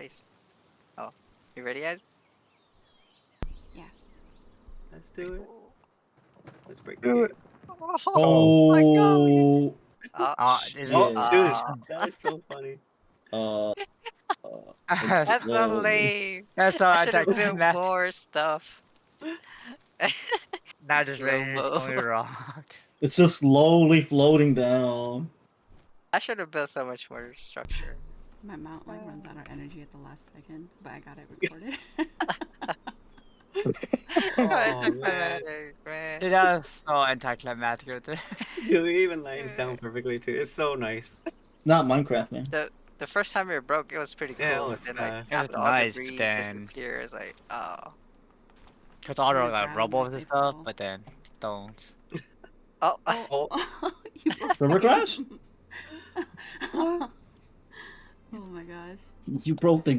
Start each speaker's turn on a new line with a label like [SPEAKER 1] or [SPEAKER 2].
[SPEAKER 1] base. Oh, you ready, guys?
[SPEAKER 2] Yeah.
[SPEAKER 3] Let's do it. Let's break the
[SPEAKER 1] Do
[SPEAKER 3] game.
[SPEAKER 1] Oh my god!
[SPEAKER 4] Oh,
[SPEAKER 1] Oh,
[SPEAKER 3] Oh, dude,
[SPEAKER 1] oh.
[SPEAKER 3] that was so funny.
[SPEAKER 4] uh,
[SPEAKER 1] That's so
[SPEAKER 4] slowly.
[SPEAKER 1] lame.
[SPEAKER 5] That's so
[SPEAKER 1] I should have built
[SPEAKER 5] anticlimactic.
[SPEAKER 1] more stuff.
[SPEAKER 5] Now just
[SPEAKER 1] Slow
[SPEAKER 5] raining is
[SPEAKER 1] mo.
[SPEAKER 5] going wrong.
[SPEAKER 4] It's just slowly floating down.
[SPEAKER 1] I should have built so much more structure.
[SPEAKER 2] My mount like runs out of energy at the last second, but I got it recorded.
[SPEAKER 1] So
[SPEAKER 3] Oh,
[SPEAKER 1] anticlimactic, man.
[SPEAKER 5] Dude, that was so anticlimactic right there.
[SPEAKER 3] Dude, it even lines down perfectly too. It's so nice.
[SPEAKER 4] It's not Minecraft, man.
[SPEAKER 1] The first time it broke, it was pretty cool.
[SPEAKER 3] Yeah, it
[SPEAKER 1] But
[SPEAKER 3] was
[SPEAKER 1] then like
[SPEAKER 3] fast.
[SPEAKER 5] It was
[SPEAKER 1] after all
[SPEAKER 5] nice, but
[SPEAKER 1] debris
[SPEAKER 5] then-
[SPEAKER 1] disappear, it's like, oh.
[SPEAKER 5] Cause all the
[SPEAKER 2] On the
[SPEAKER 5] like
[SPEAKER 2] ground
[SPEAKER 5] rubble
[SPEAKER 2] as
[SPEAKER 5] and
[SPEAKER 2] they
[SPEAKER 5] stuff,
[SPEAKER 2] fall.
[SPEAKER 5] but then stones.
[SPEAKER 1] Oh,
[SPEAKER 3] Oh,
[SPEAKER 2] You broke
[SPEAKER 4] River
[SPEAKER 2] the
[SPEAKER 4] crash?
[SPEAKER 2] game. Oh my gosh.
[SPEAKER 4] You broke the